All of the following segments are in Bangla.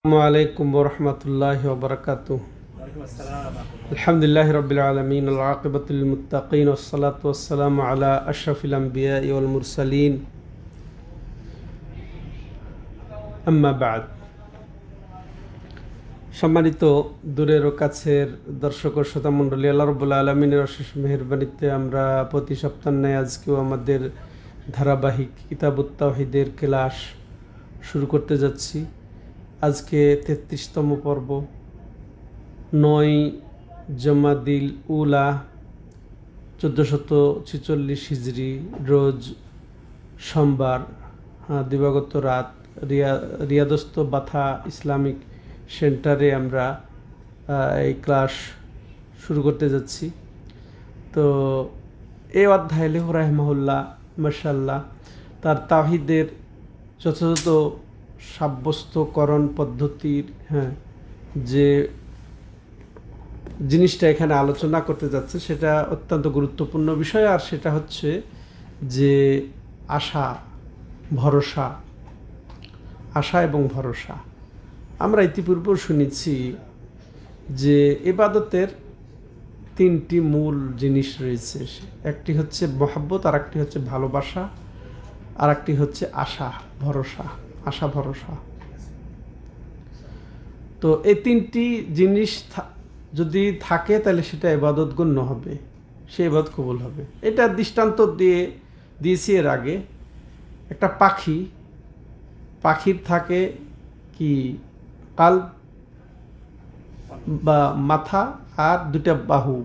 আসসালামু আলাইকুম ওয়া রাহমাতুল্লাহি ওয়া বারাকাতুহু। আলহামদুলিল্লাহি রাব্বিল আলামিন ওয়াল আকিবাতু লিল মুত্তাকিন ওয়াস সালাতু ওয়াস সালামু আলা আশরাফিল আমবিয়াই ওয়াল মুরসালিন, আম্মা বা'দ। সম্মানিত দূরের ও কাছের দর্শক ও শ্রোতা মণ্ডলী, আল্লাহ রাব্বুল আলামিনের অশেষ মেহেরবানিতে আমরা প্রতি সপ্তাহ ন্যায় আজকেও আমাদের ধারাবাহিক কিতাবুত তাওহীদের ক্লাস শুরু করতে যাচ্ছি। আজকে ৩৩তম পর্ব, ৯ জমাদিল উলা ১৪৪৬ হিজরি, রোজ সোমবার, দিবাগত রাত। রিয়াদস্থ বাথা ইসলামিক সেন্টারে আমরা এই ক্লাস শুরু করতে যাচ্ছি। তো এই অধ্যায়ে লেখক রাহিমাহুল্লাহ মাশাআল্লাহ তার তাওহীদের যথাযথ সাব্যস্তকরণ পদ্ধতির যে জিনিসটা এখানে আলোচনা করতে যাচ্ছে সেটা অত্যন্ত গুরুত্বপূর্ণ বিষয়, আর সেটা হচ্ছে যে আশা এবং ভরসা। আমরা ইতিপূর্বেও শুনেছি যে ইবাদতের তিনটি মূল জিনিস রয়েছে। একটি হচ্ছে মহব্বত, আর একটি হচ্ছে ভালোবাসা, আর একটি হচ্ছে আশা ভরসা। তো এই তিনটি জিনিস যদি থাকে তাহলে সেটা ইবাদত গণ্য হবে, সে ইবাদত কবুল হবে। এটা দৃষ্টান্ত দিয়েছি এর আগে। একটা পাখির থাকে কি কাল্ব বা মাথা আর দুটা বাহু,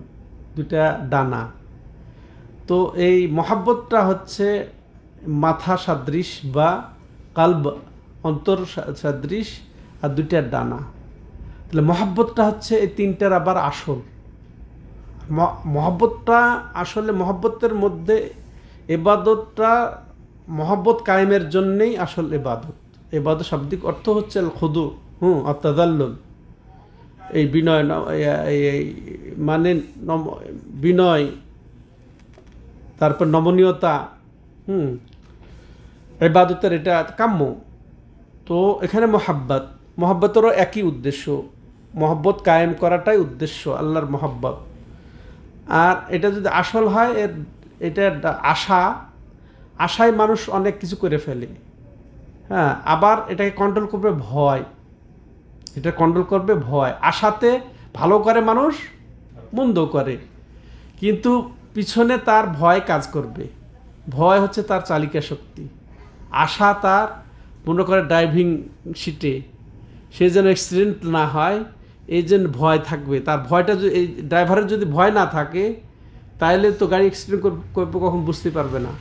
দুটা ডানা। তো এই মহাব্বতটা হচ্ছে মাথা সাদৃশ বা কাল্ব অন্তর সাদৃশ আর দুইটা ডানা। তাহলে মহাব্বতটা হচ্ছে এই তিনটার আবার আসল। মহাব্বতটা আসলে মহাব্বতের মধ্যে ইবাদতটা মহাব্বত কায়েমের জন্যেই আসল ইবাদত শাব্দিক অর্থ হচ্ছে খুদু আত-তাযাল্লুল, এই বিনয়, মানে বিনয়, তারপর নমনীয়তা, ইবাদতের এটা কাম্য। তো এখানে মহাব্বতেরও একই উদ্দেশ্য, মহব্বত কায়েম করাটাই উদ্দেশ্য, আল্লাহর মহব্বত। আর এটা যদি আসল হয়, এটা আশায় মানুষ অনেক কিছু করে ফেলে। আবার এটাকে কন্ট্রোল করবে ভয়। আশাতে ভালো করে মানুষ, মন্দ করে, কিন্তু পিছনে তার ভয় কাজ করবে। ভয় হচ্ছে তার চালিকা শক্তি। আশা তার মনে করে ড্রাইভিং সিটে সে যেন অ্যাক্সিডেন্ট না হয়, এই জন্য ভয় থাকবে। তার ভয়টা, এই ড্রাইভারের যদি ভয় না থাকে তাহলে তো গাড়ি অ্যাক্সিডেন্ট করবে কখন বুঝতে পারবে না,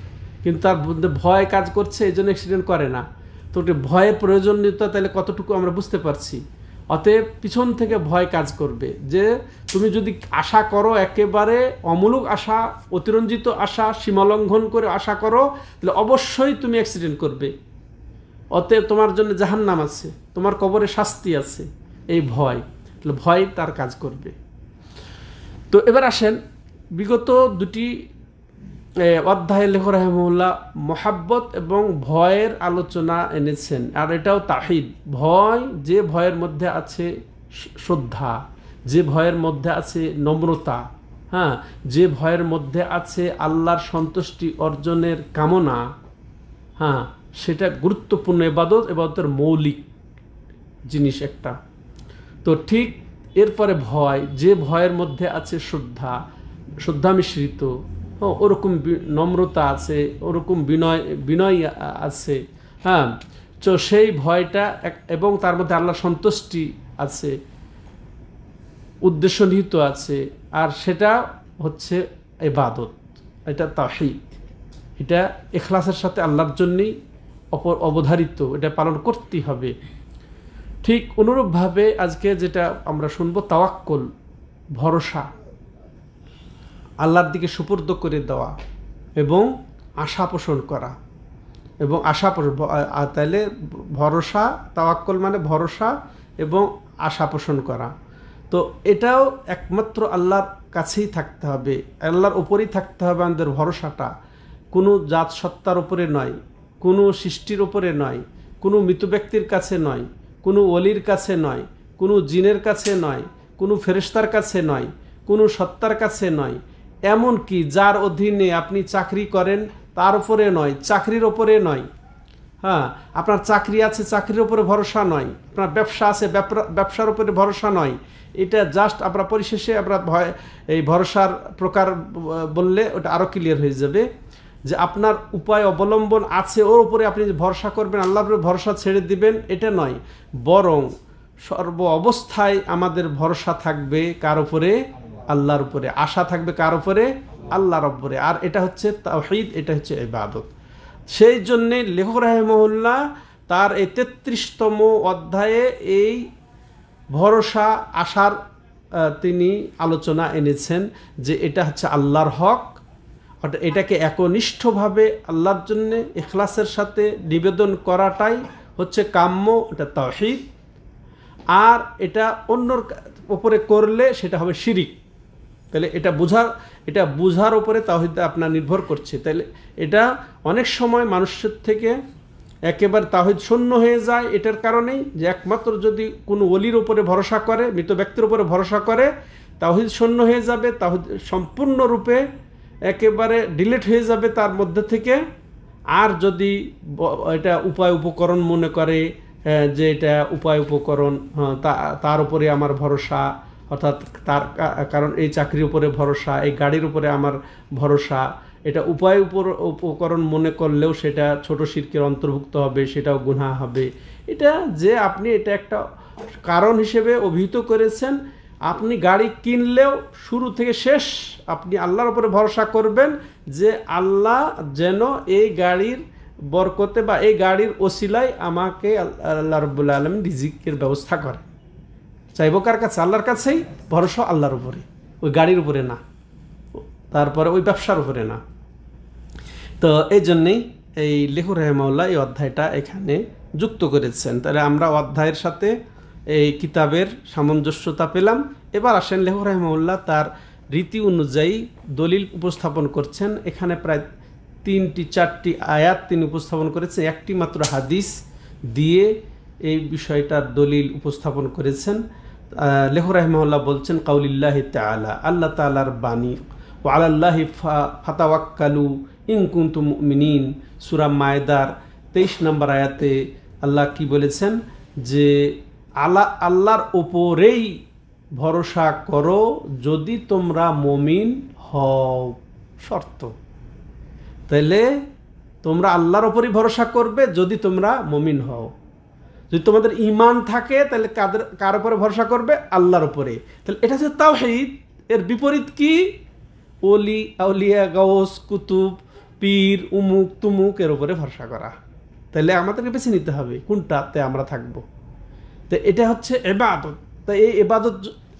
কিন্তু তার মধ্যে ভয় কাজ করছে, এই জন্য অ্যাক্সিডেন্ট করে না। তো ভয়ের প্রয়োজনীয়তা তাহলে কতটুকু আমরা বুঝতে পারছি। অতএব পিছন থেকে ভয় কাজ করবে যে তুমি যদি আশা করো, একেবারে অমূলক আশা, অতিরঞ্জিত আশা, সীমালঙ্ঘন করে আশা করো, তাহলে অবশ্যই তুমি অ্যাক্সিডেন্ট করবে। অতএব তোমার জন্য জাহান্নাম আছে, তোমার কবরে শাস্তি আছে। এই ভয় তার কাজ করবে। তো এবার আসেন, বিগত দুটি অধ্যায়ে লেখক রাহিমাহুল্লাহ মহাব্বত এবং ভয়ের আলোচনা এনেছেন, আর এটাও তাহিদ। ভয়, যে ভয়ের মধ্যে আছে শ্রদ্ধা, যে ভয়ের মধ্যে আছে নম্রতা, যে ভয়ের মধ্যে আছে আল্লাহর সন্তুষ্টি অর্জনের কামনা, সেটা গুরুত্বপূর্ণ ইবাদতের মৌলিক জিনিস একটা। তো ঠিক এরপরে ভয়, যে ভয়ের মধ্যে আছে শ্রদ্ধা মিশ্রিত, ওরকম নম্রতা আছে, ওরকম বিনয় আছে, তো সেই ভয়টা এবং তার মধ্যে আল্লাহর সন্তুষ্টি আছে, উদ্দেশ্য নিহিত আছে, আর সেটা হচ্ছে ইবাদত। এটা তাওহীদ, এটা ইখলাসের সাথে আল্লাহর জন্যই অবধারিত, এটা পালন করতেই হবে। ঠিক অনুরূপভাবে আজকে যেটা আমরা শুনবো, তাওয়াক্কুল, ভরসা, আল্লাহর দিকে সুপুর্দ করে দেওয়া এবং আশা পোষণ করা। এবং তাইলে ভরসা, তাওয়াক্কুল মানে ভরসা এবং আশা পোষণ করা। তো এটাও একমাত্র আল্লাহর কাছেই থাকতে হবে, আল্লাহর উপরেই থাকতে হবে আমাদের ভরসাটা। কোনো জাত সত্তার উপরে নয়, কোনো সৃষ্টির উপরে নয়, কোনো মৃত ব্যক্তির কাছে নয়, কোনো ওলির কাছে নয়, কোনো জিনের কাছে নয়, কোনো ফেরেশতার কাছে নয়, কোনো সত্তার কাছে নয়, এমন কি যার অধীনে আপনি চাকরি করেন তার উপরে নয়, চাকরির ওপরে নয়। হ্যাঁ, আপনার চাকরি আছে, চাকরির উপরে ভরসা নয়। আপনার ব্যবসা আছে, ব্যবসার উপরে ভরসা নয়। এটা জাস্ট আমরা পরিশেষে আমরা এই ভরসার প্রকার বললে ওটা আরও ক্লিয়ার হয়ে যাবে যে আপনার উপায় অবলম্বন আছে, ওর উপরে আপনি ভরসা করবেন, আল্লাহর উপরে ভরসা ছেড়ে দিবেন, এটা নয়। বরং সর্ব অবস্থায় আমাদের ভরসা থাকবে কার উপরে? আল্লাহর উপরে। আশা থাকবে কার উপরে? আল্লাহর উপরে। আর এটা হচ্ছে তাওহীদ, এটা হচ্ছে ইবাদত। সেই জন্যে লেখক রাহিমাহুল্লাহ তার এই 33তম অধ্যায়ে এই ভরসা আশার তিনি আলোচনা এনেছেন যে এটা হচ্ছে আল্লাহর হক, অর্থাৎ এটাকে একনিষ্ঠভাবে আল্লাহর জন্য ইখলাসের সাথে নিবেদন করাটাই হচ্ছে কাম্য, এটা তাওহীদ। আর এটা অন্যর উপরে করলে সেটা হবে শিরিক। তাহলে এটা বুঝার উপরে তাওহীদ আপনার নির্ভর করছে। তাহলে এটা অনেক সময় মানুষের থেকে একেবারে তাওহীদ শূন্য হয়ে যায় এটার কারণেই যে একমাত্র যদি কোনো ওলির উপরে ভরসা করে, মৃত ব্যক্তির উপরে ভরসা করে, তাওহীদ শূন্য হয়ে যাবে, তাওহীদ সম্পূর্ণরূপে একেবারে ডিলিট হয়ে যাবে তার মধ্যে থেকে। আর যদি এটা উপায় উপকরণ মনে করে যে এটা উপায় উপকরণ, তার উপরে আমার ভরসা, অর্থাৎ তার কারণ এই চাকরির উপরে ভরসা, এই গাড়ির উপরে আমার ভরসা, এটা উপায় উপকরণ মনে করলেও সেটা ছোট শিরকের অন্তর্ভুক্ত হবে, সেটাও গুনাহ হবে। এটা যে আপনি এটা একটা কারণ হিসেবে অভিহিত করেছেন। আপনি গাড়ি কিনলেও শুরু থেকে শেষ আপনি আল্লাহর উপরে ভরসা করবেন যে আল্লাহ যেন এই গাড়ির বরকতে বা এই গাড়ির ওসিলায় আমাকে আল্লাহ রাব্বুল আলামিন রিজিকের ব্যবস্থা করে। চাইবো কার কাছে? আল্লাহর কাছেই। ভরসা আল্লাহর উপরে, ওই গাড়ির উপরে না, তারপরে ওই ব্যবসার উপরে না। তো এই জন্যেই এই লেখক রাহিমাহুল্লাহ এই অধ্যায়টা এখানে যুক্ত করেছেন। তাহলে আমরা অধ্যায়ের সাথে এই কিতাবের সামঞ্জস্যতা পেলাম। এবার আসেন লেখক রাহিমাহুল্লাহ তার রীতি অনুযায়ী দলিল উপস্থাপন করছেন। এখানে প্রায় 3-4টি আয়াত তিনি উপস্থাপন করেছেন, একটি মাত্র হাদিস দিয়ে এই বিষয়টার দলিল উপস্থাপন করেছেন। লেখক রাহিমাহুল্লাহ বলছেন কাউলিল্লাহি তাআলা, আল্লাহ তাআলার বাণী, ওয়া আলাল্লাহি ফাতাওয়াক্কালু ইন কুনতুম মুমিনিন। সূরা মায়দার 23 নম্বর আয়াতে আল্লাহ কি বলেছেন যে আল্লাহর উপরেই ভরসা করো যদি তোমরা মুমিন হও। শর্ত, তাহলে তোমরা আল্লাহর উপরই ভরসা করবে যদি তোমরা মুমিন হও। যদি তোমাদের ঈমান থাকে তাহলে কার উপরে ভরসা করবে? আল্লাহর উপরে। তাহলে এটা হচ্ছে তাওহীদ। এর বিপরীত কি? ওলি, আউলিয়া, গাউস, কুতুব, পীর, উমুক তুমুক এর উপরে ভরসা করা। তাহলে আমাদেরকে বেছে নিতে হবে কোনটাতে আমরা থাকবো। তো এটা হচ্ছে ইবাদত। তাই এই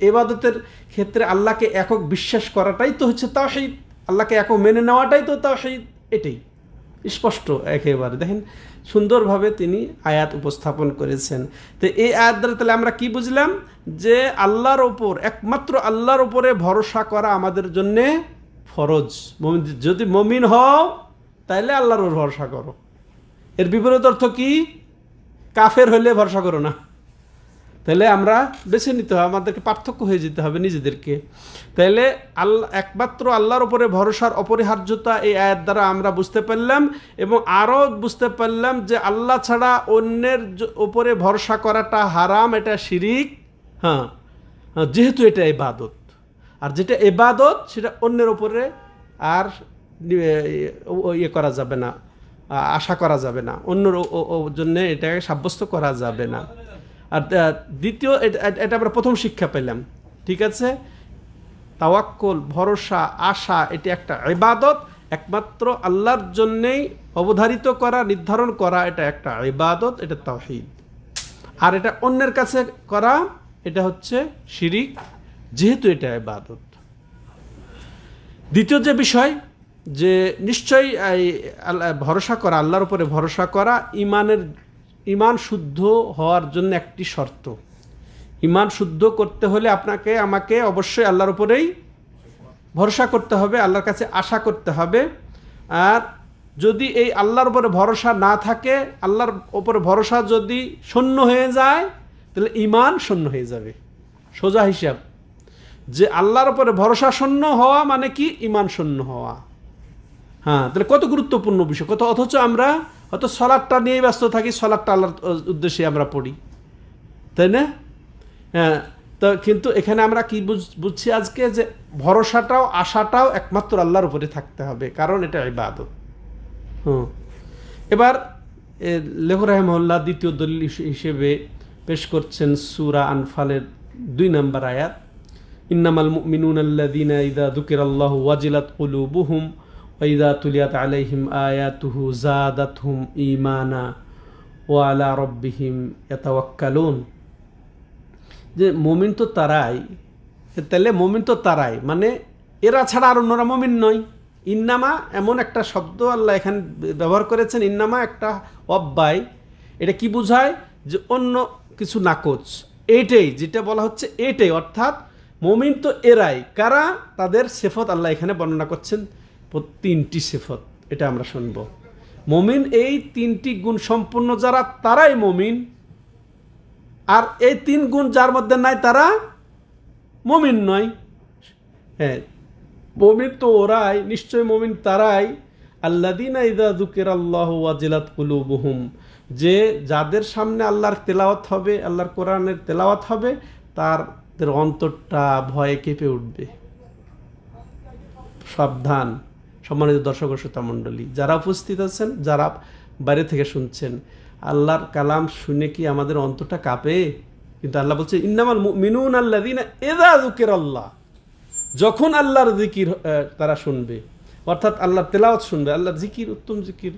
ইবাদতের ক্ষেত্রে আল্লাহকে একক বিশ্বাস করাটাই তো হচ্ছে তাওহীদ। আল্লাহকে একক মেনে নেওয়াটাই তো তাওহীদ। এটাই স্পষ্ট একেবারে। দেখেন সুন্দরভাবে তিনি আয়াত উপস্থাপন করেছেন। তো এই আয়াত দ্বারা তাহলে আমরা কি বুঝলাম? যে আল্লাহর ওপর, একমাত্র আল্লাহর ওপরে ভরসা করা আমাদের জন্যে ফরজ। যদি মুমিন হও তাহলে আল্লাহর ওপর ভরসা করো। এর বিপরীত অর্থ কি? কাফের হলে ভরসা করো না। তাহলে আমরা বেছে নিতে হবে, আমাদেরকে পার্থক্য হয়ে যেতে হবে নিজেদেরকে। তাহলে একমাত্র আল্লাহর উপরে ভরসার অপরিহার্যতা এই আয়াত দ্বারা আমরা বুঝতে পারলাম। এবং আরও বুঝতে পারলাম যে আল্লাহ ছাড়া অন্যের উপরে ভরসা করাটা হারাম, এটা শিরিক। হ্যাঁ, যেহেতু এটা ইবাদত, আর যেটা ইবাদত সেটা অন্যের উপরে আর ইয়ে করা যাবে না, আশা করা যাবে না, অন্যর জন্য এটাকে সাব্যস্ত করা যাবে না। আর দ্বিতীয়, এটা আমরা প্রথম শিক্ষা পেলাম, ঠিক আছে? তাওয়াক্কুল, ভরসা, আশা, এটি একটা ইবাদত। একমাত্র আল্লাহর জন্যেই অবধারিত করা, নির্ধারণ করা, এটা একটা ইবাদত, এটা তাওহীদ। আর এটা অন্যের কাছে করা, এটা হচ্ছে শিরিক, যেহেতু এটা ইবাদত। দ্বিতীয় যে বিষয়, যে নিশ্চয়ই ভরসা করা, আল্লাহর উপরে ভরসা করা ঈমান শুদ্ধ হওয়ার জন্য একটি শর্ত। ঈমান শুদ্ধ করতে হলে আমাকে অবশ্যই আল্লাহর উপরেই ভরসা করতে হবে, আল্লাহর কাছে আশা করতে হবে। আর যদি এই আল্লাহর উপরে ভরসা না থাকে, আল্লাহর উপরে ভরসা যদি শূন্য হয়ে যায়, তাহলে ঈমান শূন্য হয়ে যাবে। সোজা হিসাব যে আল্লাহর উপরে ভরসা শূন্য হওয়া মানে কি? ঈমান শূন্য হওয়া। হ্যাঁ, তাহলে কত গুরুত্বপূর্ণ বিষয়, কত! অথচ আমরা হয়তো সালাতটা নিয়ে ব্যস্ত থাকি, সালাতটা আল্লাহর উদ্দেশ্যে আমরা পড়ি, তাই না? হ্যাঁ, তো কিন্তু এখানে আমরা কি বুঝছি আজকে, যে ভরসাটাও আশাটাও একমাত্র আল্লাহর উপরে থাকতে হবে, কারণ এটা ইবাদত। এবার লেখক রাহিমাহুল্লাহ দ্বিতীয় দলিল হিসেবে পেশ করছেন সূরা আনফালের 2 নম্বর আয়াত, ইন্নামাল মুমিনুনা আল্লাযীনা ইযা যুকিরাল্লাহু ওয়াজিলাত কুলুবুহুম ওয়া ইযা তুলিয়াত আলাইহিম আয়াতুহু যাদাতহুম ঈমানা ওয়া আলা রাব্বিহিম ইয়াতাওয়াক্কালুন। যে মুমিন তো তারাই, তাহলে মুমিন তো তারাই মানে এরা ছাড়া আর অন্যরা মুমিন নয়। ইন্নামা এমন একটা শব্দ আল্লাহ এখানে ব্যবহার করেছেন, ইন্নামা একটা অব্যয়। এটা কি বোঝায়? যে অন্য কিছু নাকচ, এইটাই যেটা বলা হচ্ছে, এইটাই অর্থাৎ মুমিন তো এরাই। কারা? তাদের সিফত আল্লাহ এখানে বর্ণনা করছেন, 3টি সিফত। এটা আমরা শুনব। মুমিন এই 3টি গুণ সম্পূর্ণ যারা, তারাই মুমিন। আর এই 3 গুণ যার মধ্যে নাই, তারা মুমিন নয়। হ্যাঁ, মুমিন তো ওরাই, নিশ্চয় মুমিন তারাই, আল্লাযীনা ইযা যুকিরাল্লাহু ওয়াজিলাত কুলুবুহুম, যে যাদের সামনে আল্লাহর তেলাওয়াত হবে, আল্লাহর কোরআনের তেলাওয়াত হবে, তাদের অন্তরটা ভয়ে কেঁপে উঠবে। সাবধান সম্মানিত দর্শক ও শ্রোতা মণ্ডলী, যারা উপস্থিত আছেন, যারা বাইরে থেকে শুনছেন, আল্লাহর কালাম শুনে কি আমাদের অন্তরটা কাঁপে? কিন্তু আল্লাহ বলছে ইন্নামাল মুমিনুনা আল্লাযীনা ইযা যুকিরাল্লাহ, যখন আল্লাহর জিকির তারা শুনবে, অর্থাৎ আল্লাহর তেলাওয়াত শুনবে, আল্লাহর জিকির, উত্তম জিকির,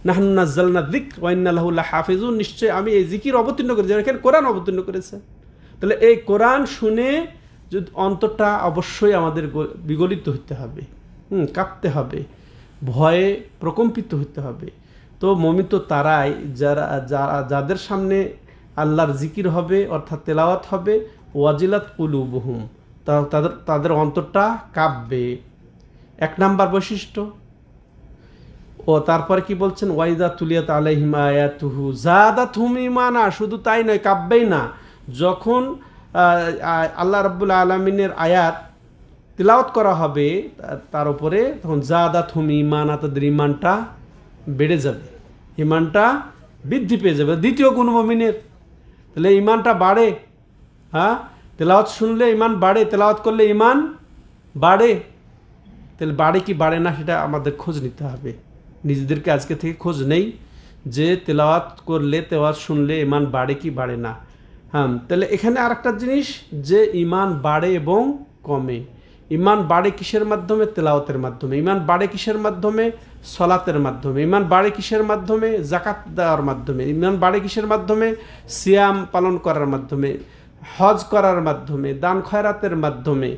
নাহনু নাযালনা যিকর ওয়া ইন্না লাহু লাহাফিজুন, নিশ্চয় আমি এই জিকির অবতীর্ণ করেছি, এখানে কোরআন অবতীর্ণ করেছে। তাহলে এই কোরআন শুনে যদি অন্তরটা অবশ্যই আমাদের বিগলিত হতে হবে, কাঁপতে হবে, ভয়ে প্রকম্পিত হতে হবে। তো মুমিন তো তারাই যাদের সামনে আল্লাহর জিকির হবে, অর্থাৎ তেলাওয়াত হবে, ওয়াজিলাত কুলুবুহুম, তাদের অন্তরটা কাঁপবে। 1 নাম্বার বৈশিষ্ট্য। ও তারপরে কি বলছেন? ওয়াইদা তুলিয়াত আলাইহিম আয়াতুহু যাদাতহুম ঈমানা, শুধু তাই নয়, কাঁপবেই না, যখন আল্লাহ রাব্বুল আলামিনের আয়াত তিলাওয়াত করা হবে তার উপরে, তখন যাদাতহুম ঈমানা, তাদের ঈমানটা বেড়ে যাবে, ঈমানটা বৃদ্ধি পেয়ে যাবে। দ্বিতীয় গুণ মুমিনের। তাহলে ঈমানটা বাড়ে। হ্যাঁ, তেলাওয়াত শুনলে ঈমান বাড়ে, তেলাওয়াত করলে ঈমান বাড়ে। তাহলে বাড়ে কি বাড়ে না, সেটা আমাদের খোঁজ নিতে হবে। নিজেদেরকে আজকে থেকে খোঁজ নেই যে তেলাওয়াত করলে, তেলাওয়াত শুনলে ঈমান বাড়ে কি বাড়ে না। হ্যাঁ, তাহলে এখানে আরেকটা জিনিস, যে ঈমান বাড়ে এবং কমে। ঈমান বাড়ে কিসের মাধ্যমে? তেলাওয়াতের মাধ্যমে। ঈমান বাড়ে কিসের মাধ্যমে? সলাতের মাধ্যমে। ঈমান বাড়ে কিসের মাধ্যমে? যাকাত দেওয়ার মাধ্যমে। ঈমান বাড়ে কিসের মাধ্যমে? সিয়াম পালন করার মাধ্যমে, হজ করার মাধ্যমে, দান খয়রাতের মাধ্যমে।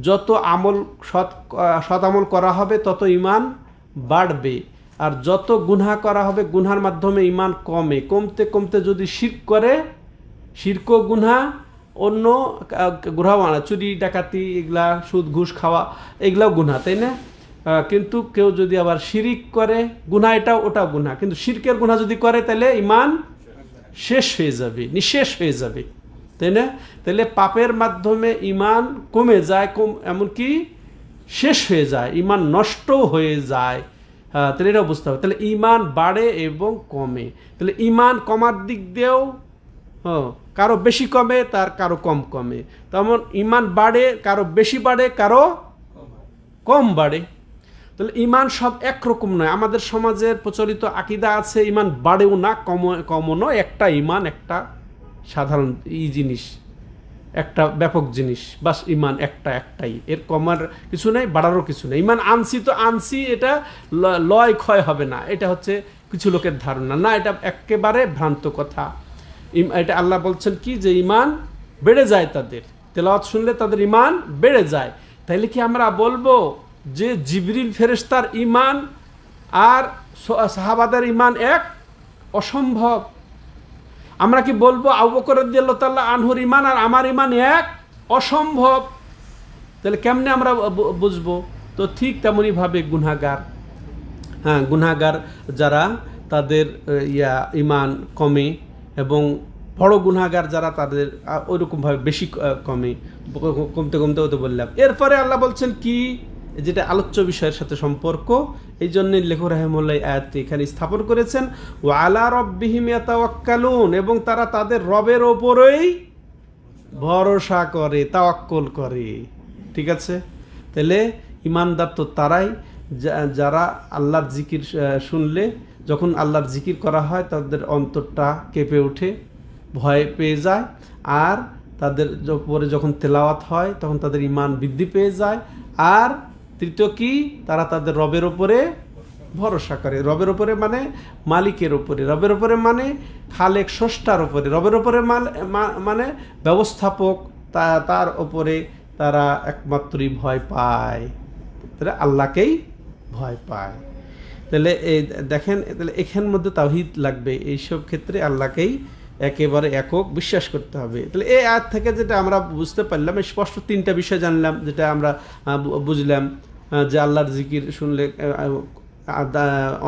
যত আমল সৎ আমল করা হবে, তত ঈমান বাড়বে। আর যত গুনাহ করা হবে, গুনহার মাধ্যমে ঈমান কমে। কমতে কমতে যদি শিরক করে, শিরক গুনাহ, অন্য গুনাহ, চুরি ডাকাতি, এগুলা, সুদ ঘুষ খাওয়া, এগুলাও গুনাহ, তাই না? কিন্তু কেউ যদি আবার শিরিক করে, গুনাহ এটাও, ওটাও গুনাহ, কিন্তু শিরকের গুনাহ যদি করে, তাহলে ঈমান শেষ হয়ে যাবে, নিঃশেষ হয়ে যাবে, তাই না? তাহলে পাপের মাধ্যমে ঈমান কমে যায়, এমনকি শেষ হয়ে যায়, ঈমান নষ্টও হয়ে যায়। তাহলে এটা বুঝতে হবে। তাহলে ঈমান বাড়ে এবং কমে। তাহলে ঈমান কমার দিক দিয়েও কারো বেশি কমে, তার কারো কম কমে। তেমন ঈমান বাড়ে, কারো বেশি বাড়ে, কারো কম বাড়ে। তাহলে ঈমান সব একরকম নয়। আমাদের সমাজের প্রচলিত আকীদা আছে ঈমান বাড়েও না, কমও নয়। একটা ঈমান, একটা সাধারণ জিনিস, একটা ব্যাপক জিনিস, বাস ঈমান একটাই, এর কমার কিছু নেই, বাড়ারও কিছু নেই। ঈমান আনছি তো আনছি, এটা লয় ক্ষয় হবে না, এটা হচ্ছে কিছু লোকের ধারণা। না, এটা একেবারে ভ্রান্ত কথা। এটা আল্লাহ বলছেন কি, যে ঈমান বেড়ে যায় তাদের, তেলাওয়াত শুনলে তাদের ঈমান বেড়ে যায়। তাইলে কি আমরা বলবো যে জিবরিল ফেরেশতার ঈমান আর সাহাবাদের ঈমান এক? অসম্ভব। আমরা কি বলবো আবু বকর রাদিয়াল্লাহু তাআলা আনহুর ঈমান আর আমার ঈমান এক? অসম্ভব। তাহলে কেমনে আমরা বুঝবো? তো ঠিক তেমনই ভাবে গুনাহগার, হ্যাঁ, গুনাহগার যারা তাদের ইমান কমে, এবং বড় গুনাহগার যারা তাদের ওইরকমভাবে বেশি কমে, কমতে কমতে হতে বললাম। এরপরে আল্লাহ বলছেন কি, যেটা আলোচ্য বিষয়ের সাথে সম্পর্ক, এই জন্য লেখক রাহিমাহুল্লাহ আয়াতটি এখানে স্থাপন করেছেন, ওয়া আলা রাব্বিহিম ইয়াতাওয়াক্কালুন, এবং তারা তাদের রবের ওপরেই ভরসা করে, তাওয়াক্কুল করে। ঠিক আছে, তাহলে ইমানদার তো তারাই যারা আল্লাহর জিকির শুনলে, যখন আল্লাহর জিকির করা হয় তাদের অন্তরটা কেঁপে ওঠে, ভয় পেয়ে যায়, আর তাদের উপরে যখন তেলাওয়াত হয় তখন তাদের ইমান বৃদ্ধি পেয়ে যায়। আর তৃতীয় কি, তারা তাদের রবের ওপরে ভরসা করে। রবের ওপরে মানে মালিকের ওপরে, রবের ওপরে মানে খালেক স্রষ্টার ওপরে, রবের ওপরে মানে ব্যবস্থাপক, তার ওপরে তারা একমাত্রই ভয় পায়, তারা আল্লাহকেই ভয় পায়। তাহলে এই দেখেন, তাহলে এখানের মধ্যে তাওহীদ লাগবে, এইসব ক্ষেত্রে আল্লাহকেই একেবারে একক বিশ্বাস করতে হবে। তাহলে এই আয়াত থেকে যেটা আমরা বুঝতে পারলাম, স্পষ্ট তিনটা বিষয় জানলাম, যেটা আমরা বুঝলাম যে আল্লাহর জিকির শুনলে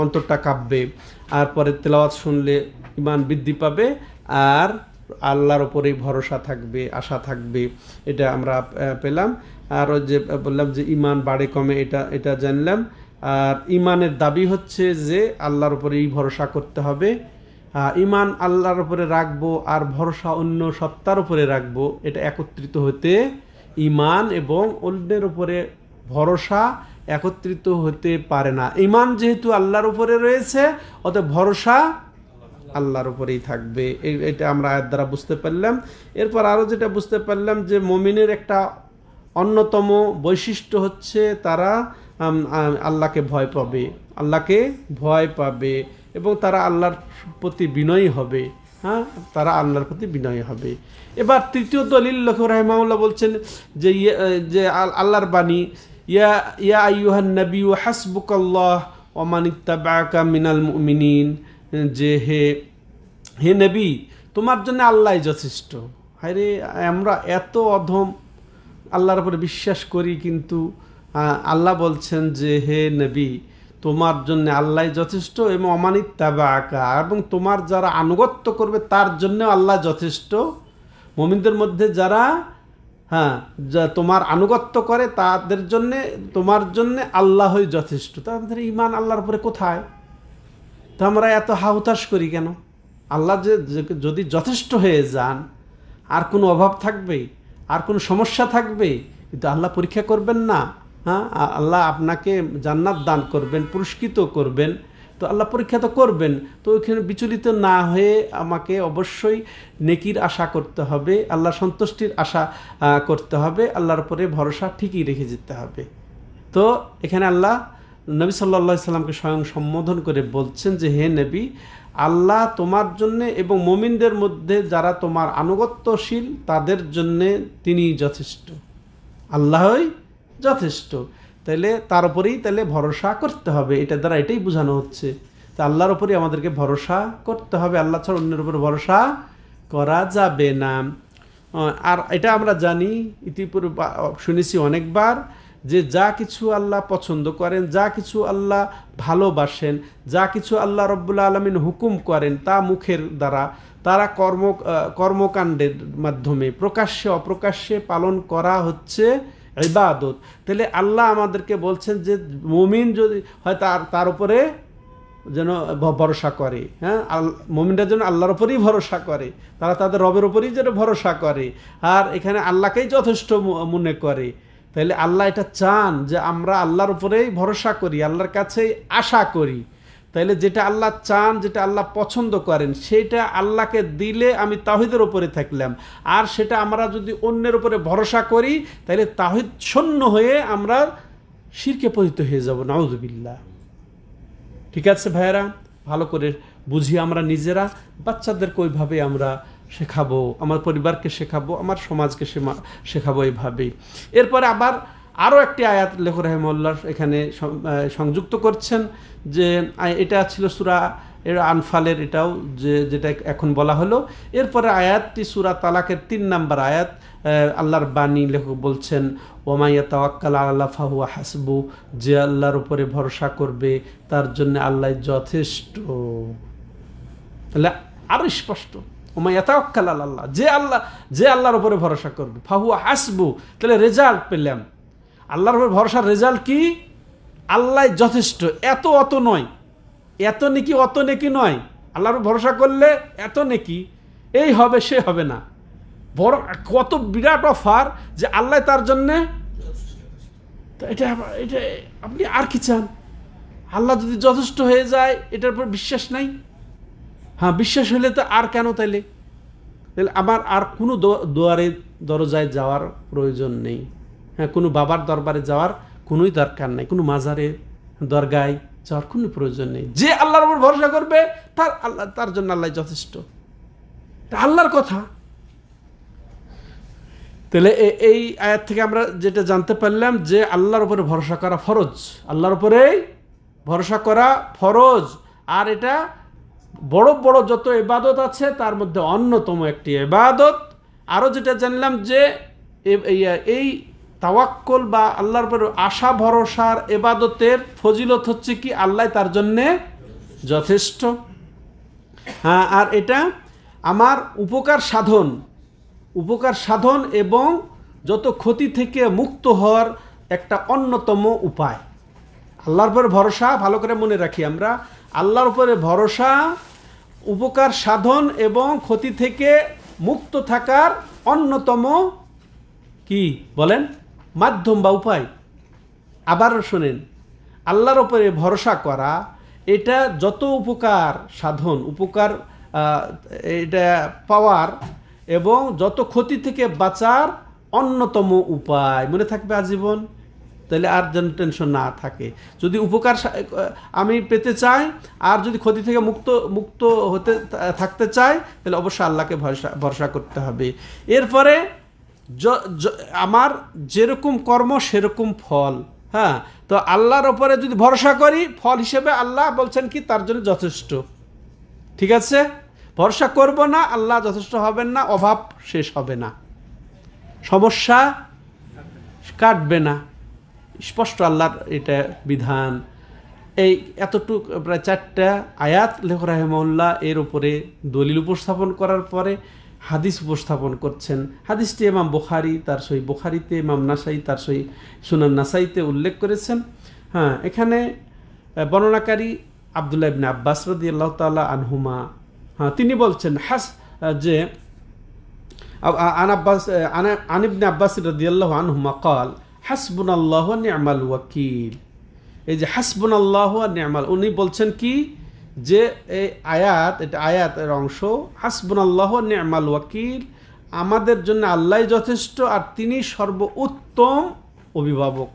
অন্তরটা কাঁপবে, আর পরে তেলাওয়াত শুনলে ইমান বৃদ্ধি পাবে, আর আল্লাহর ওপরেই ভরসা থাকবে, আশা থাকবে, এটা আমরা পেলাম। আর যে বললাম যে ইমান বাড়ে কমে, এটা জানলাম। আর ইমানের দাবি হচ্ছে যে আল্লাহর উপরেই ভরসা করতে হবে, ইমান আল্লাহর উপরে রাখবো আর ভরসা অন্য সত্তার উপরে রাখবো, এটা একত্রিত হতে, ইমান এবং অন্যের উপরে ভরসা একত্রিত হতে পারে না। ইমান যেহেতু আল্লাহর উপরে রয়েছে, অতএব ভরসা আল্লাহর উপরেই থাকবে। এটা আমরা আয়াত দ্বারা বুঝতে পারলাম। এরপর আরও যেটা বুঝতে পারলাম যে মুমিনের একটা অন্যতম বৈশিষ্ট্য হচ্ছে তারা আল্লাহকে ভয় পাবে, আল্লাহকে ভয় পাবে, এবং তারা আল্লাহর প্রতি বিনয়ী হবে। হ্যাঁ, তারা আল্লাহর প্রতি বিনয়ী হবে। এবার তৃতীয় দলিল লেখক রাহিমাহুল্লাহ বলছেন যে আল্লাহর বাণী, ইয়া আইয়ুহান নাবিয়্যু হাসবুকাল্লাহ ওয়া মান ইত্তাবা'আকা মিনাল মুমিনিন, যে হে নবী, তোমার জন্য আল্লাহই যথেষ্ট। হায়রে, আমরা এত অধম, আল্লাহর উপরে বিশ্বাস করি, কিন্তু আল্লাহ বলছেন যে হে নবী, তোমার জন্য আল্লাহ যথেষ্ট, এবং অমানিত্তাবা'আকা, এবং তোমার যারা আনুগত্য করবে তার জন্য আল্লাহ যথেষ্ট। মুমিনদের মধ্যে যারা তোমার আনুগত্য করে তাদের জন্যে, তোমার জন্য আল্লাহই যথেষ্ট। তাদের ঈমান আল্লাহর উপরে কোথায়? তো আমরা এত হাহুতাশ করি কেন? আল্লাহ যদি যথেষ্ট হয়ে যান, আর কোনো অভাব থাকবে, আর কোনো সমস্যা থাকবে, কিন্তু আল্লাহ পরীক্ষা করবেন না। হ্যাঁ, আল্লাহ আপনাকে জান্নাত দান করবেন, পুরস্কৃত করবেন, তো আল্লাহ পরীক্ষা তো করবেন। তো ওইখানে বিচলিত না হয়ে আমাকে অবশ্যই নেকির আশা করতে হবে, আল্লাহ সন্তুষ্টির আশা করতে হবে, আল্লাহর উপরে ভরসা ঠিকই রেখে যেতে হবে। তো এখানে আল্লাহ নবী সাল্লাল্লাহু আলাইহি সাল্লামকে স্বয়ং সম্বোধন করে বলছেন যে হে নবী, আল্লাহ তোমার জন্যে এবং মুমিনদের মধ্যে যারা তোমার আনুগত্যশীল তাদের জন্যে তিনি যথেষ্ট, আল্লাহই যথেষ্ট। তাইলে তার উপরেই তাহলে ভরসা করতে হবে, এটা দ্বারা এটাই বোঝানো হচ্ছে। তা আল্লাহর উপরেই আমাদেরকে ভরসা করতে হবে, আল্লাহ ছাড়া অন্যের উপর ভরসা করা যাবে না। আর এটা আমরা জানি, ইতিপূর্বে শুনেছি অনেকবার, যে যা কিছু আল্লাহ পছন্দ করেন, যা কিছু আল্লাহ ভালোবাসেন, যা কিছু আল্লাহ রব্বুল আলামিন হুকুম করেন, তা মুখের দ্বারা, তারা কর্মকাণ্ডের মাধ্যমে প্রকাশ্যে অপ্রকাশ্যে পালন করা হচ্ছে ইবাদত। তাহলে আল্লাহ আমাদেরকে বলছেন যে মুমিন যদি হয় তার উপরে যেন ভরসা করে। হ্যাঁ, মুমিনরা যেন আল্লাহর উপরেই ভরসা করে, তারা তাদের রবের উপরেই যেন ভরসা করে, আর এখানে আল্লাহকেই যথেষ্ট মনে করে। তাহলে আল্লাহ এটা চান যে আমরা আল্লাহর উপরেই ভরসা করি, আল্লাহর কাছেই আশা করি। তাইলে যেটা আল্লাহ চান, যেটা আল্লাহ পছন্দ করেন, সেটা আল্লাহকে দিলে আমি তাওহীদের উপরে থাকলাম। আর সেটা আমরা যদি অন্যের উপরে ভরসা করি, তাহলে তাওহীদ শূন্য হয়ে আমরা শিরকে পতিত হয়ে যাব, নাউযুবিল্লাহ। ঠিক আছে ভাইয়েরা, ভালো করে বুঝি আমরা নিজেরা, বাচ্চাদেরকে ওইভাবে আমরা শেখাবো, আমার পরিবারকে শেখাবো, আমার সমাজকে শেখাবো এইভাবেই। এরপরে আবার আরও একটি আয়াত লেখক রাহিমাহুল্লাহ এখানে সংযুক্ত করছেন, যে এটা ছিল সূরা এর আনফালের এটাও যেটা এখন বলা হলো। এরপরে আয়াতটি সূরা তালাকের 3 নম্বর আয়াত। আল্লাহর বাণী লেখক বলছেন, ওয়া মান ইয়াতাওয়াক্কাল আলাল্লাহ ফাহুয়া হাসবু, যে আল্লাহর উপরে ভরসা করবে তার জন্য আল্লাহ যথেষ্ট। তাহলে আরো স্পষ্ট, ওয়া মান ইয়াতাওয়াক্কাল আলাল্লাহ, যে আল্লাহর উপরে ভরসা করবে, ফাহুয়া হাসবু। তাহলে রেজাল্ট পেলাম, আল্লাহর উপর ভরসার রেজাল্ট কি? আল্লাহ যথেষ্ট। এত অত নয়, এত নেকি অত নেকি নয়। আল্লাহর উপর ভরসা করলে এত নেকি এই হবে সে হবে না, বড় কত বিরাট অফার যে আল্লাহ তার জন্যে। এটা এটা আপনি আর কি চান? আল্লাহ যদি যথেষ্ট হয়ে যায়, এটার উপর বিশ্বাস নাই? হ্যাঁ, বিশ্বাস হলে তো আর কেন তাইলে আমার আর কোনো দরজায় যাওয়ার প্রয়োজন নেই। হ্যাঁ, কোনো বাবার দরবারে যাওয়ার কোনোই দরকার নেই, কোনো মাজারে দরগায় যাওয়ার কোনো প্রয়োজন নেই। যে আল্লাহর উপর ভরসা করবে তার জন্য আল্লাহ যথেষ্ট। এটা আল্লাহর কথা। তাহলে এই আয়াত থেকে আমরা যেটা জানতে পারলাম যে আল্লাহর উপরে ভরসা করা ফরজ, আল্লাহর উপরে ভরসা করা ফরজ। আর এটা বড় বড় যত ইবাদত আছে তার মধ্যে অন্যতম একটি ইবাদত। আরও যেটা জানলাম যে এই তাওয়াক্কুল বা আল্লাহর উপরে আশা ভরসার ইবাদতের ফজিলত হচ্ছে কি? আল্লাহ তার জন্যে যথেষ্ট। হ্যাঁ, আর এটা আমার উপকার সাধন এবং যত ক্ষতি থেকে মুক্ত হওয়ার একটা অন্যতম উপায়। আল্লাহর উপরে ভরসা, ভালো করে মনে রাখি আমরা, আল্লাহর উপরে ভরসা উপকার সাধন এবং ক্ষতি থেকে মুক্ত থাকার অন্যতম কি বলেন মাধ্যম বা উপায়। আবার শোনেন, আল্লাহর উপরে ভরসা করা এটা যত উপকার সাধন, উপকার এটা পাওয়ার এবং যত ক্ষতি থেকে বাঁচার অন্যতম উপায়। মনে থাকবে আজীবন, তাহলে আর যেন টেনশন না থাকে। যদি উপকার আমি পেতে চাই আর যদি ক্ষতি থেকে মুক্ত হতে থাকতে চাই, তাহলে অবশ্যই আল্লাহকে ভরসা করতে হবে। এরপরে আমার যেরকম কর্ম সেরকম ফল। হ্যাঁ, তো আল্লাহর ওপরে যদি ভরসা করি, ফল হিসেবে আল্লাহ বলছেন কি তার জন্য যথেষ্ট। ঠিক আছে, ভরসা করব না, আল্লাহ যথেষ্ট হবেন না, অভাব শেষ হবে না, সমস্যা কাটবে না। স্পষ্ট আল্লাহর এটা বিধান। এই এতটুক প্রায় 4টা আয়াত লেখক রাহিমাহুল্লাহ এর উপরে দলিল উপস্থাপন করার পরে হাদিস উপস্থাপন করছেন। হাদিসটি ইমাম বুখারী তার সহিহ বুখারীতে, ইমাম নাসাই তার সহিহ সুনান নাসাইতে উল্লেখ করেছেন। হ্যাঁ, এখানে বর্ণনাকারী আব্দুল্লাহ ইবনে আব্বাস রাদিয়াল্লাহু তাআলা আনহুমা, হ্যাঁ, তিনি বলছেন যে আন ইবনে আব্বাস রাদিয়াল্লাহু আনহুমা قال হাসবুনাল্লাহু ওয়া নি'মাল ওয়াকিল। এই যে হাসবুনাল্লাহু ওয়া নি'মাল, উনি বলছেন কি যে এই এটা আয়াতের অংশ, হাসবুনাল্লাহু ওয়া নি'মাল ওয়াকিল, আমাদের জন্য আল্লাহই যথেষ্ট আর তিনি সর্বোত্তম অভিভাবক।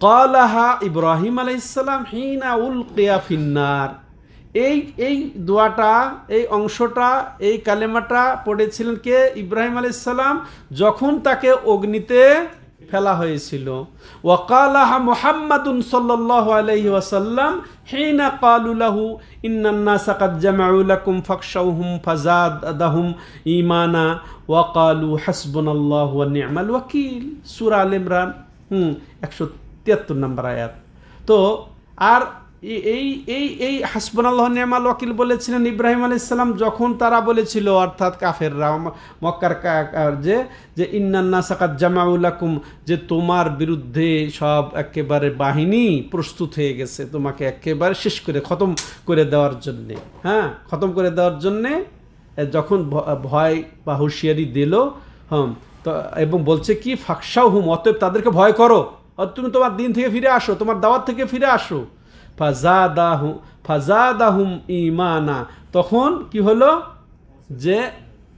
ক্বালাহা ইব্রাহিম আলাইহিস সালাম হিনা উলকিয়া ফিন্নার। এই দোয়াটা, এই অংশটা, এই কালেমাটা পড়েছিলেন কে? ইব্রাহিম আলাইহিস সালাম, যখন তাকে অগ্নিতে ফেলা হয়েছিল। ওয়াকালাহা মুহাম্মাদুন সাল্লাল্লাহু আলাইহি ওয়াসাল্লাম হিনা ক্বালু লাহু ইন্নান নাসা ক্বাদ জামাউ লাকুম ফাখশাউহুম ফাজাদাহুম ঈমানা ওয়া ক্বালু হাসবুনাল্লাহু ওয়া নি'মাল ওয়াকিল। সূরা আল ইমরান 173 নম্বর আয়াত। তো আর এই হাসবুনাল্লাহু ওয়া নি'মাল ওয়াকিল বলেছিলেন ইব্রাহিম আলাইহিস সালাম যখন তারা বলেছিল, অর্থাৎ কাফেররা মক্কার যে ইন্নান নাসা ক্বাদ জামাউ লাকুম, যে তোমার বিরুদ্ধে সব একেবারে বাহিনী প্রস্তুত হয়ে গেছে তোমাকে একেবারে শেষ করে খতম করে দেওয়ার জন্যে। হ্যাঁ, খতম করে দেওয়ার জন্যে যখন ভয় বা হুঁশিয়ারি দিল, তো এবং বলছে কি ফাখশাউহুম, অতএব তাদেরকে ভয় করো, তুমি তোমার দিন থেকে ফিরে আসো, তোমার দাওয়াত থেকে ফিরে আসো। ফাজাদাহুম ঈমানা, তখন কি হলো যে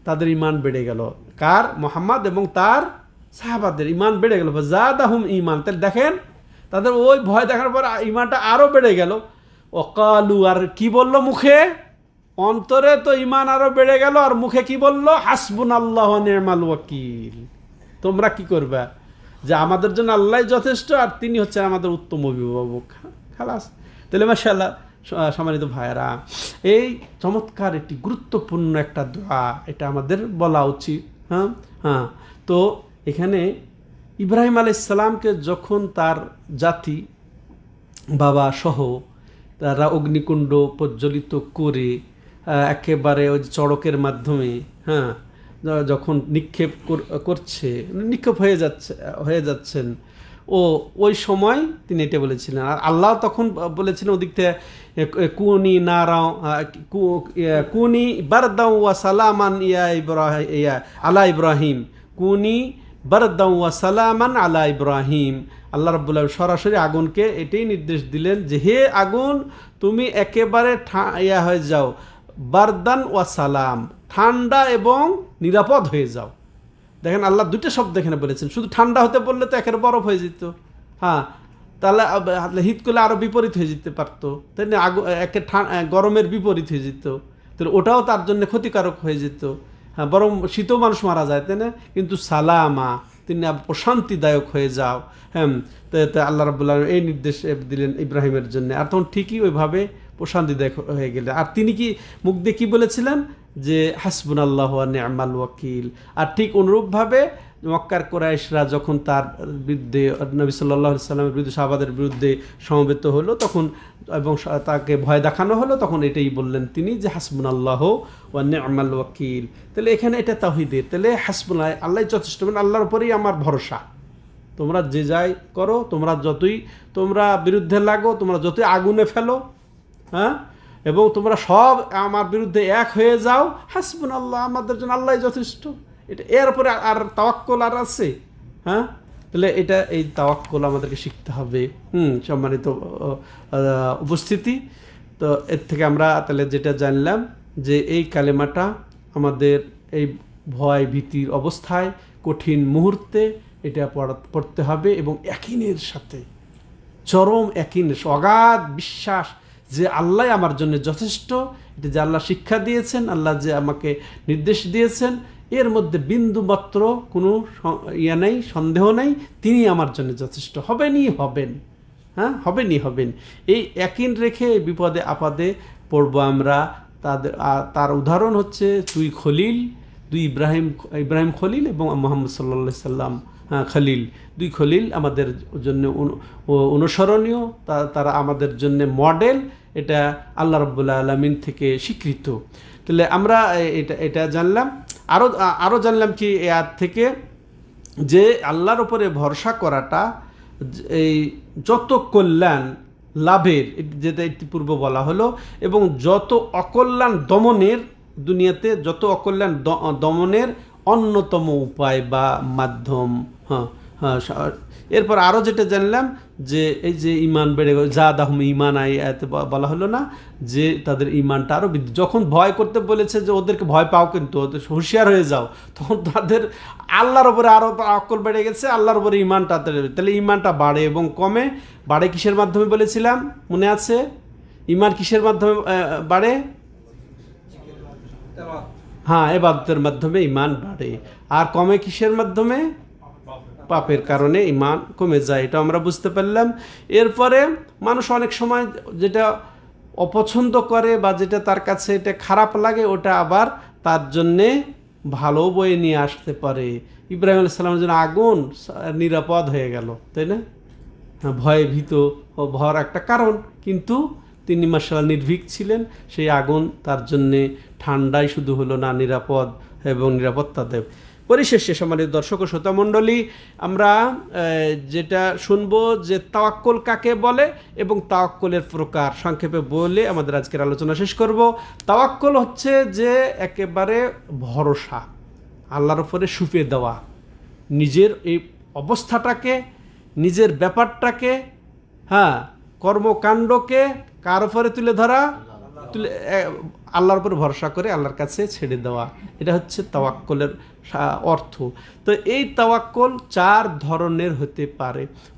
তাদের ঈমান বেড়ে গেল। কার? মুহাম্মদ এবং তার সাহাবাদের ঈমান বেড়ে গেল। ফাজাদাহুম ঈমান, তাহলে দেখেন তাদের ওই ভয় দেখার পর ঈমানটা আরো বেড়ে গেল। ওয়াকালু, আর কি বলল মুখে? অন্তরে তো ঈমান আরো বেড়ে গেল, আর মুখে কি বলল? হাসবুনাল্লাহু ওয়া নি'মাল ওয়াকিল। তোমরা কি করবে? যে আমাদের জন্য আল্লাহ যথেষ্ট আর তিনি হচ্ছেন আমাদের উত্তম অভিভাবক। খালাস। তাহলে মাশাআল্লাহ সম্মানিত ভাইয়েরা, এই চমৎকার একটি গুরুত্বপূর্ণ একটা দোয়া, এটা আমাদের বলা উচিত। হ্যাঁ, তো এখানে ইব্রাহিম আলাইহিস সালামকে যখন তার জাতি বাবা সহ তারা অগ্নিকুণ্ড প্রজ্বলিত করে একেবারে ওই চড়কের মাধ্যমে যখন নিক্ষেপ নিক্ষেপ হয়ে যাচ্ছেন, ওই সময় তিনি এটা বলেছিলেন। আর আল্লাহ তখন বলেছিলেন ওদিক থেকে কুনি বারদাউ ওয়া সালামান আলা ইব্রাহিম, কুনি বারদাউ ওয়া সালামান আলা ইব্রাহিম। আল্লাহ রাব্বুল আলামিন সরাসরি আগুনকে এটাই নির্দেশ দিলেন যে হে আগুন, তুমি একেবারে হয়ে যাও, বারদান ওয়া সালাম, ঠান্ডা এবং নিরাপদ হয়ে যাও। দেখেন আল্লাহ দুইটা শব্দ এখানে বলেছেন। শুধু ঠান্ডা হতে বললে তো একের বরফ হয়ে যেত, তাহলে হিট করলে আরো বিপরীত হয়ে যেতে পারতো, তাই না? একে গরমের বিপরীত হয়ে যেত, তাহলে ওটাও তার জন্য ক্ষতিকারক হয়ে যেত। বরং শীতও মানুষ মারা যায়, তাই না? কিন্তু সালামা, তিনি প্রশান্তিদায়ক হয়ে যাও। তো আল্লাহ রাব্বুল আলামিন এই নির্দেশ দিলেন ইব্রাহিমের জন্য। আর তখন ঠিকই ওইভাবে প্রশান্তিদায়ক হয়ে গেলেন। আর তিনি কি মুখ দিয়ে কি বলেছিলেন যে হাসবুনাল্লাহু ওয়া নি'মাল ওয়াকিল। আর ঠিক অনুরূপভাবে মক্কার কুরাইশরা যখন তার বিরুদ্ধে, নবী সাল্লাল্লাহু আলাইহি সাল্লামের বিরুদ্ধে, সাহাবাদের বিরুদ্ধে সমবেত হলো তখন এবং তাকে ভয় দেখানো হলো, তখন এটাই বললেন তিনি যে হাসবুনাল্লাহু ওয়া নি'মাল ওয়াকিল। তাহলে এখানে এটা তাওহীদের, তাহলে হাসবুনা, আল্লাহ যথেষ্ট, মানে আল্লাহর উপরেই আমার ভরসা। তোমরা যে যাই করো, তোমরা বিরুদ্ধে লাগো, তোমরা যতই আগুনে ফেলো, এবং তোমরা সব আমার বিরুদ্ধে এক হয়ে যাও, হাসবুনাল্লাহ, আমাদের জন্য আল্লাহ যথেষ্ট। এটা এর উপরে আর তাওয়াক্কুল আর আছে? তাহলে এই তাওয়াক্কুল আমাদেরকে শিখতে হবে। সম্মানিত উপস্থিতি, তো এর থেকে আমরা তাহলে যেটা জানলাম যে এই কালেমাটা আমাদের এই ভয় ভীতির অবস্থায়, কঠিন মুহূর্তে এটা পড়তে হবে, এবং ইয়াকিনের সাথে, চরম ইয়াকিনের, অগাধ বিশ্বাস যে আল্লাহ আমার জন্য যথেষ্ট। এটা যে আল্লাহ শিক্ষা দিয়েছেন, আল্লাহ যে আমাকে নির্দেশ দিয়েছেন, এর মধ্যে বিন্দু মাত্র কোনো নেই, সন্দেহ নেই, তিনি আমার জন্য যথেষ্ট হবেন। হবেন। এই ইয়াকিন রেখে বিপদে আপদে পড়বো আমরা। তার উদাহরণ হচ্ছে দুই ইব্রাহিম খলিল এবং মুহাম্মদ সাল্লাল্লাহু আলাইহি সাল্লাম খলিল, দুই খলিল আমাদের জন্য অনুসরণীয়, তারা আমাদের জন্য মডেল। এটা আল্লাহ রাব্বুল আলামিন থেকে স্বীকৃত। তাহলে আমরা এটা জানলাম। আরও জানলাম কি এর থেকে, যে আল্লাহর উপরে ভরসা করাটা এই যত কল্যাণ লাভের, যেটা ইতিপূর্ব বলা হলো, এবং যত অকল্যাণ দমনের, দুনিয়াতে যত অকল্যাণ দমনের অন্যতম উপায় বা মাধ্যম। এরপর আরও যেটা জানলাম যে এই যে ইমান বেড়ে গেল, জাদাহুম ঈমান, আয়াতে বলা হলো না যে তাদের ইমানটা আরও বৃদ্ধি। যখন ভয় করতে বলেছে যে ওদেরকে ভয় পাও, কিন্তু ওদের হুঁশিয়ার হয়ে যাও, তখন তাদের আল্লাহর উপরে আরও আক্কল বেড়ে গেছে, আল্লাহর উপরে ইমানটা। তাহলে ইমানটা বাড়ে এবং কমে। বাড়ে কিসের মাধ্যমে বলেছিলাম, মনে আছে? ইমান কিসের মাধ্যমে বাড়ে? ইবাদতের মাধ্যমে ইমান বাড়ে। আর কমে কিসের মাধ্যমে? পাপের কারণে ইমান কমে যায়। এটা আমরা বুঝতে পারলাম। এরপরে মানুষ অনেক সময় যেটা অপছন্দ করে বা যেটা তার কাছে এটা খারাপ লাগে, ওটা আবার তার জন্যে ভালো বয়ে নিয়ে আসতে পারে। ইব্রাহিম আলাইহিস সালামের জন্য আগুন নিরাপদ হয়ে গেল, তাই না? ভয়ে ভীত হওয়ার একটা কারণ, কিন্তু তিনি মাশাআল্লাহ নির্ভীক ছিলেন। সেই আগুন তার জন্যে ঠান্ডাই শুধু হলো না, নিরাপদ এবং নিরাপত্তা দেব। পরিশেষে সম্মানিত দর্শক ও শ্রোতা মণ্ডলী, আমরা যেটা শুনবো যে তাওয়াক্কুল কাকে বলে এবং তাওয়াক্কুলের প্রকার সংক্ষেপে বলে আমাদের আজকের আলোচনা শেষ করব। তাওয়াক্কুল হচ্ছে যে একেবারে ভরসা, আল্লাহর উপরে সুপে দেওয়া, নিজের এই অবস্থাটাকে, নিজের ব্যাপারটাকে, কর্মকাণ্ডকে কার উপরে তুলে ধরা, আল্লাহর উপর ভরসা করে আল্লাহর কাছে ছেড়ে দেওয়া। এটা হচ্ছে তাওয়াক্কুলের অর্থ। তো এই তাওয়াক্কুল 4 ধরনের হতে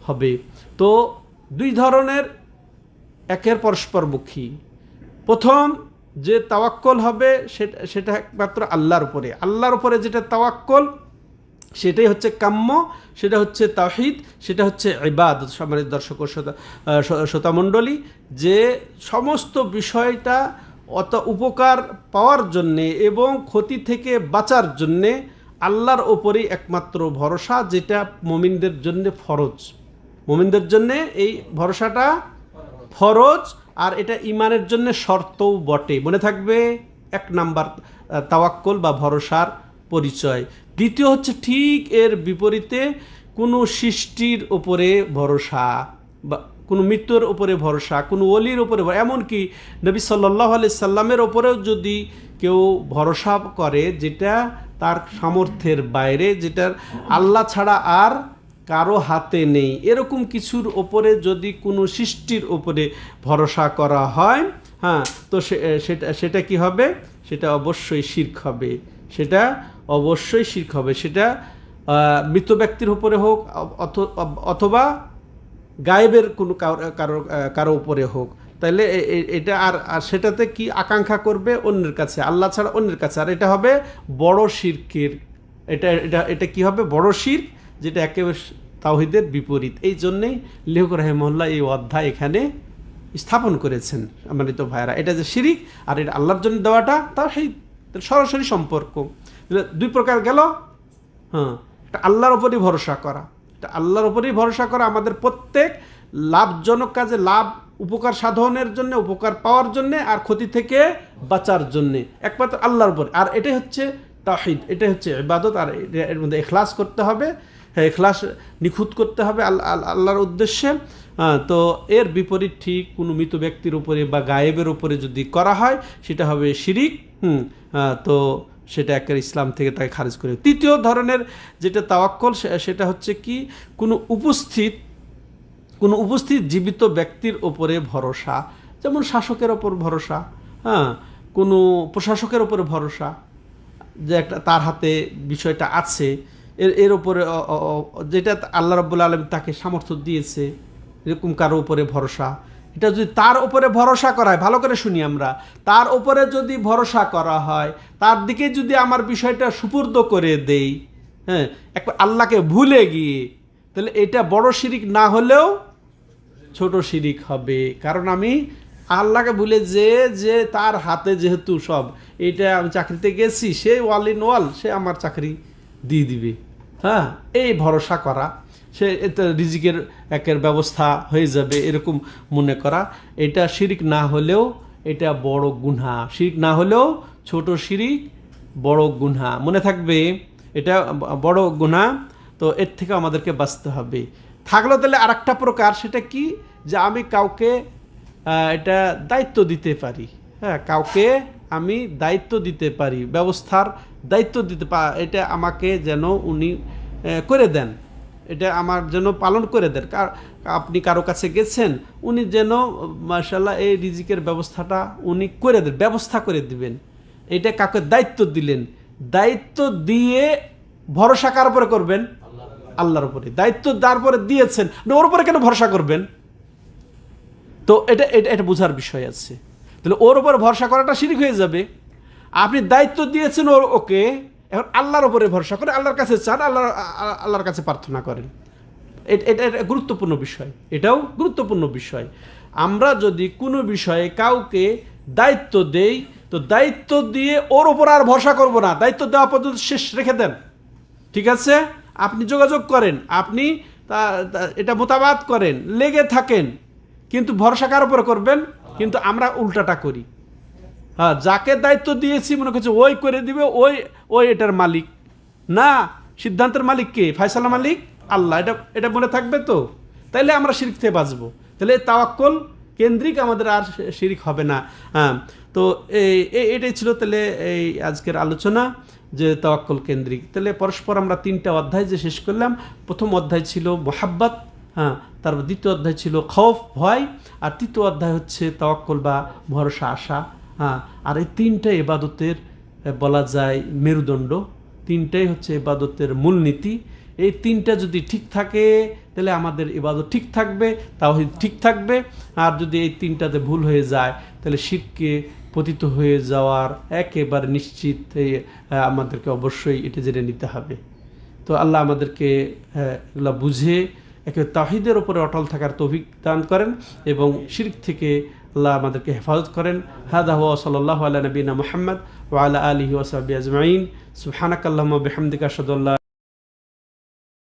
হবে। তো 2 ধরনের, একের পরস্পরমুখী। প্রথম যে তাওয়াক্কুল হবে সেটা একমাত্র আল্লাহর উপরে। আল্লাহর উপরে যেটা তাওয়াক্কুল, সেটাই হচ্ছে কাম্য, সেটা হচ্ছে তাওহীদ, সেটা হচ্ছে ইবাদত। সম্মানিত দর্শক ও শ্রোতামণ্ডলী, যে সমস্ত বিষয়টা অত উপকার পাওয়ার জন্যে এবং ক্ষতি থেকে বাঁচার জন্যে আল্লাহর ওপরেই একমাত্র ভরসা, যেটা মুমিনদের জন্য ফরজ। মুমিনদের জন্য এই ভরসাটা ফরজ, আর এটা ইমানের জন্য শর্তও বটে। মনে থাকবে, এক নাম্বার তাওয়াক্কুল বা ভরসার পরিচয়। দ্বিতীয় হচ্ছে ঠিক এর বিপরীতে কোনো সৃষ্টির ওপরে ভরসা, বা কোনো মৃত্যুর উপরে ভরসা, কোনো ওলির উপরে, এমনকি নবী সাল্লাল্লাহু আলাইহি সাল্লামের ওপরেও যদি কেউ ভরসা করে যেটা তার সামর্থ্যের বাইরে, যেটা আল্লাহ ছাড়া আর কারো হাতে নেই, এরকম কিছুর ওপরে যদি কোনো সৃষ্টির ওপরে ভরসা করা হয়, হ্যাঁ, তো সেটা কি হবে? সেটা অবশ্যই শিরক হবে। সেটা অবশ্যই শিরক হবে। সেটা মৃত ব্যক্তির উপরে হোক অথবা গায়েবের কোনো কারো উপরে হোক। তাইলে এটা আর সেটাতে কি আকাঙ্ক্ষা করবে? অন্যের কাছে, আল্লাহ ছাড়া অন্যের কাছে। আর এটা হবে বড় শিরকের, এটা কি হবে? বড় শিরক, যেটা একেবারে তাওহীদের বিপরীত। এই জন্যেই লেখক রাহিমাহুল্লাহ এই অধ্যায় এখানে স্থাপন করেছেন। সম্মানিত ভাইরা, এটা যে শিরিক আর এটা আল্লাহর জন্য দেওয়াটা তাওহীদ, সরাসরি সম্পর্ক। দুই প্রকার গেল। হ্যাঁ, এটা আল্লাহর উপরই ভরসা করা, এটা আল্লাহর উপরই ভরসা করা আমাদের প্রত্যেক লাভজনক কাজে, লাভ উপকার সাধনের জন্য, উপকার পাওয়ার জন্য, আর ক্ষতি থেকে বাঁচার জন্যে একমাত্র আল্লাহর উপর। আর এটাই হচ্ছে তাওহীদ, এটাই হচ্ছে ইবাদত। আর এর মধ্যে ইখলাস করতে হবে, হ্যাঁ, ইখলাস নিখুঁত করতে হবে আল্লাহর উদ্দেশ্যে। তো এর বিপরীত ঠিক কোনো মৃত ব্যক্তির উপরে বা গায়েবের উপরে যদি করা হয়, সেটা হবে শিরিক। তো সেটা একের ইসলাম থেকে তাকে খারিজ করে। তৃতীয় ধরনের যেটা তাওয়াক্কুল, সেটা হচ্ছে কি, কোনো উপস্থিত জীবিত ব্যক্তির ওপরে ভরসা, যেমন শাসকের ওপর ভরসা, হ্যাঁ, কোনো প্রশাসকের ওপরে ভরসা, যে একটা তার হাতে বিষয়টা আছে, এর উপরে যেটা আল্লাহ রাব্বুল আলামিন তাকে সামর্থ্য দিয়েছে, এরকম কারো উপরে ভরসা। এটা যদি তার উপরে ভরসা করা হয়, ভালো করে শুনি আমরা, তার উপরে যদি ভরসা করা হয়, তার দিকে যদি আমার বিষয়টা সুপুর্দ করে দেই, হ্যাঁ, একবার আল্লাহকে ভুলে গিয়ে, তাহলে এটা বড় শিরিক না হলেও ছোট শিরিক হবে। কারণ আমি আল্লাহকে ভুলে যে তার হাতে যেহেতু সব, এটা আমি চাকরিতে গেছি, সে ওয়াল ইন ওয়াল, সে আমার চাকরি দিয়ে দিবে, হ্যাঁ, এই ভরসা করা, সে রিজিকের একের ব্যবস্থা হয়ে যাবে, এরকম মনে করা, এটা শিরিক না হলেও এটা বড় গুনাহ। শিরিক না হলেও ছোট শিরিক, বড় গুনাহ। মনে থাকবে, এটা বড় গুনাহ। তো এর থেকে আমাদেরকে বাঁচতে হবে। থাকলো তাহলে আর একটা প্রকার, সেটা কি, যে আমি কাউকে এটা দায়িত্ব দিতে পারি, হ্যাঁ, কাউকে আমি দায়িত্ব দিতে পারি, ব্যবস্থার দায়িত্ব দিতে এটা আমাকে যেন উনি করে দেন, এটা আমার জন্য পালন করে দেন। আপনি কারো কাছে গেছেন, উনি যেন মাশাআল্লাহ এই রিজিকের ব্যবস্থাটা উনি করে দেন, ব্যবস্থা করে দিবেন। এটা কাউকে দায়িত্ব দিলেন, দায়িত্ব দিয়ে ভরসা কার উপরে করবেন? আল্লাহর উপরে। দায়িত্ব তারপরে দিয়েছেন, ওর উপরে কেন ভরসা করবেন? তো এটা বোঝার বিষয় আছে। তাহলে ওর উপর ভরসা করাটা শিরিক হয়ে যাবে। আপনি দায়িত্ব দিয়েছেন ওকে, এখন আল্লাহর উপরে ভরসা করে, আল্লাহর কাছে চান, আল্লাহর কাছে প্রার্থনা করেন। এটা গুরুত্বপূর্ণ বিষয়, এটাও গুরুত্বপূর্ণ বিষয়। আমরা যদি কোনো বিষয়ে কাউকে দায়িত্ব দেই, তো দায়িত্ব দিয়ে ওর উপর আর ভরসা করব না, দায়িত্ব দেওয়া পর্যন্ত শেষ রেখে দেন। ঠিক আছে, আপনি যোগাযোগ করেন, আপনি এটা মোতাবাত করেন, লেগে থাকেন, কিন্তু ভরসা কার উপর করবেন? কিন্তু আমরা উল্টাটা করি। হ্যাঁ, যাকে দায়িত্ব দিয়েছি মনে করছে ওই করে দিবে, ওই এটার মালিক না, সিদ্ধান্তের মালিক কে? ফয়সালা মালিক আল্লাহ। এটা মনে থাকবে তো? তাইলে আমরা শিরক থেকে বাঁচবো। তাহলে তাওয়াক্কুল কেন্দ্রিক আমাদের আর শিরক হবে না। হ্যাঁ, তো এটাই ছিল তাহলে এই আজকের আলোচনা, যে তাওয়াক্কুল কেন্দ্রিক। তাহলে পরস্পর আমরা 3টা অধ্যায় যে শেষ করলাম। প্রথম অধ্যায় ছিল মোহাব্বত, হ্যাঁ, তারপর দ্বিতীয় অধ্যায় ছিল খৌফ, ভয়, আর তৃতীয় অধ্যায় হচ্ছে তাওয়াক্কুল বা ভরসা, আশা। হ্যাঁ, আর এই 3টা ইবাদতের বলা যায় মেরুদণ্ড, 3টাই হচ্ছে ইবাদতের মূলনীতি। এই 3টা যদি ঠিক থাকে তাহলে আমাদের ইবাদত ঠিক থাকবে, তাওহীদ ঠিক থাকবে। আর যদি এই 3টাতে ভুল হয়ে যায় তাহলে শিরকে পতিত হয়ে যাওয়ার একেবারে নিশ্চিত, আমাদেরকে অবশ্যই এটা জেনে নিতে হবে। তো আল্লাহ আমাদেরকে এগুলো বুঝে একে তাওহীদের উপরে অটল থাকার তৌফিক দান করেন এবং শিরক থেকে আল্লাহ আমাদেরকে হেফাজত করেন। হাদা হুয়া সাল্লাল্লাহু আলা নবিনা মুহাম্মদ ওয়া আলা আলিহি ওয়া সাহবিহি আজমাইন। সুবহানাকাল্লাহুম্মা ওয়া বিহামদিকা আশহাদু আল্লা